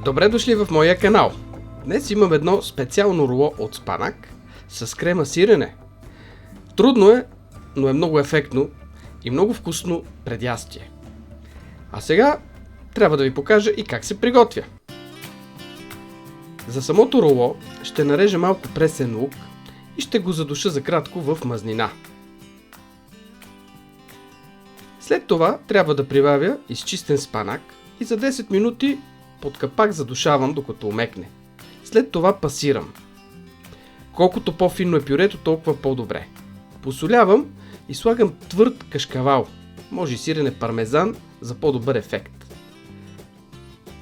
Добре дошли в моя канал! Днес имам едно специално руло от спанак с крема сирене. Трудно е, но е много ефектно и много вкусно предястие. А сега трябва да ви покажа и как се приготвя. За самото руло ще нарежа малко пресен лук и ще го задуша за кратко в мазнина. След това трябва да прибавя изчистен спанак и за 10 минути под капак задушавам докато омекне. След това пасирам. Колкото по-финно е пюрето, толкова по-добре. Посолявам и слагам твърд кашкавал. Може и сирене пармезан за по-добър ефект.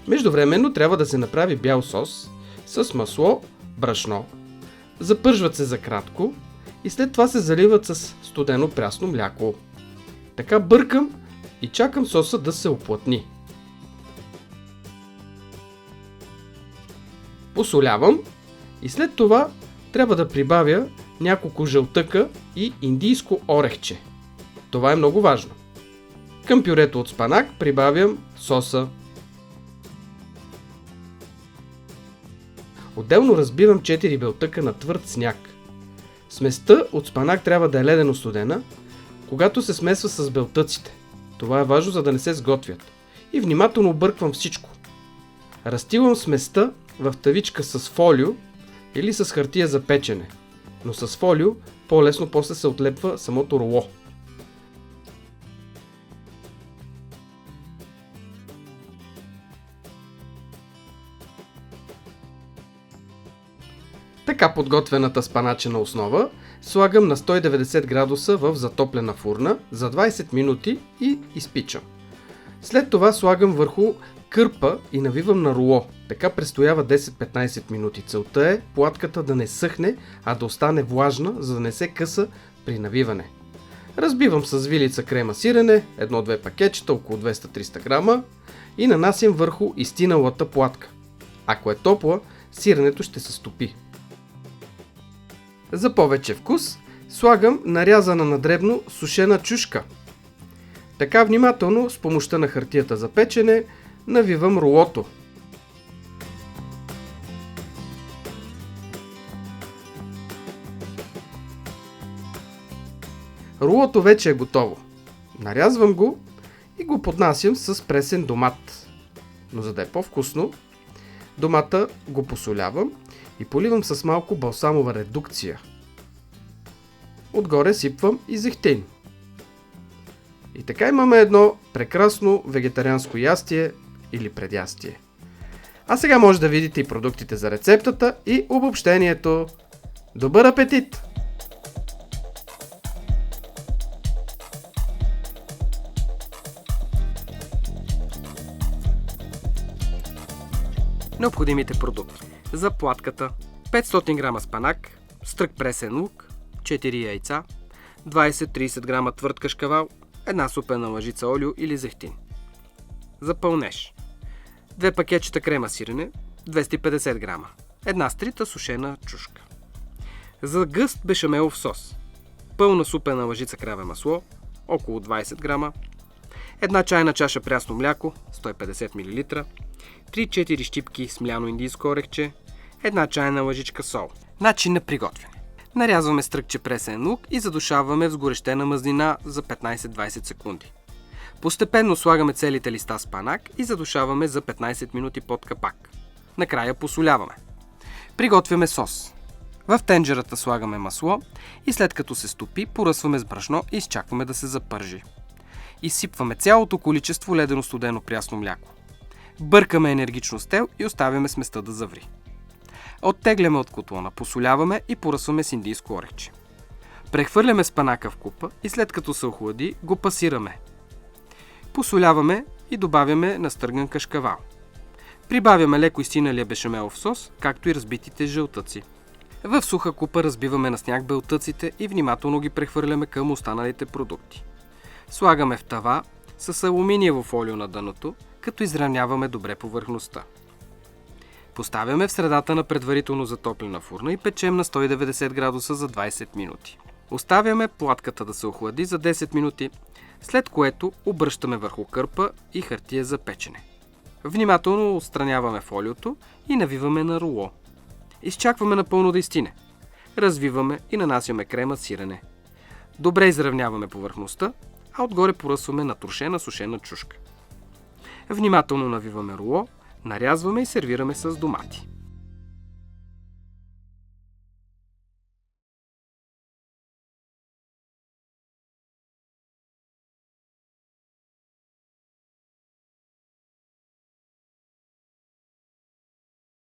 Междувременно трябва да се направи бял сос с масло, брашно. Запържват се за кратко и след това се заливат с студено прясно мляко. Така бъркам и чакам соса да се оплътни. Посолявам и след това трябва да прибавя няколко жълтъка и индийско орехче. Това е много важно. Към пюрето от спанак прибавям соса. Отделно разбивам 4 белтъка на твърд сняг. Сместа от спанак трябва да е ледено студена, когато се смесва с белтъците. Това е важно, за да не се сготвят. И внимателно обърквам всичко. Разстилам сместа в тавичка с фолио или с хартия за печене, но с фолио по-лесно после се отлепва самото руло. Така подготвената спаначена основа слагам на 190 градуса в затоплена фурна за 20 минути и изпичам. След това слагам върху кърпа и навивам на руло. Така престоява 10-15 минути. Целта е платката да не съхне, а да остане влажна, за да не се къса при навиване. Разбивам с вилица крема сирене, 1-2 пакетчета, около 200-300 грама и нанасям върху изтиналата платка. Ако е топла, сиренето ще се стопи. За повече вкус слагам нарязана на дребно сушена чушка. Така внимателно с помощта на хартията за печене навивам рулото. Рулото вече е готово. Нарязвам го и го поднасям с пресен домат. Но за да е по-вкусно, домата го посолявам и поливам с малко балсамова редукция. Отгоре сипвам и зехтин. И така имаме едно прекрасно вегетарианско ястие или предястие. А сега може да видите и продуктите за рецептата и обобщението. Добър апетит! Необходимите продукти. За платката 500 грама спанак, стрък пресен лук, 4 яйца, 20-30 грама твърд кашкавал, една супена лъжица олио или зехтин. За пълнеж 2 пакетчета крема сирене, 250 грама, една стрита сушена чушка. За гъст бешамелов сос пълна супена лъжица краве масло, около 20 грама, една чайна чаша прясно мляко, 150 мл, 3-4 щипки смляно индийско орехче, една чайна лъжичка сол. Начин на приготвяне. Нарязваме стръкче пресен лук и задушаваме в сгорещена мазнина за 15-20 секунди. Постепенно слагаме целите листа спанак и задушаваме за 15 минути под капак. Накрая посоляваме. Приготвяме сос. В тенджерата слагаме масло и след като се стопи, поръсваме с брашно и изчакваме да се запържи. Изсипваме цялото количество ледено студено прясно мляко. Бъркаме енергично с тел и оставяме сместа да заври. Оттегляме от котлона, посоляваме и поръсваме с индийско орехче. Прехвърляме спанака в купа и след като се охлади, го пасираме. Посоляваме и добавяме настърган кашкавал. Прибавяме леко изсиналия бешамелов сос, както и разбитите жълтъци. В суха купа разбиваме на сняг белтъците и внимателно ги прехвърляме към останалите продукти. Слагаме в тава с алуминиево фолио на дъното, като изравняваме добре повърхността. Поставяме в средата на предварително затоплена фурна и печем на 190 градуса за 20 минути. Оставяме платката да се охлади за 10 минути, след което обръщаме върху кърпа и хартия за печене. Внимателно отстраняваме фолиото и навиваме на руло. Изчакваме напълно да изстине. Развиваме и нанасяме крема сирене. Добре изравняваме повърхността, а отгоре поръсваме натрошена сушена чушка. Внимателно навиваме руло, нарязваме и сервираме с домати.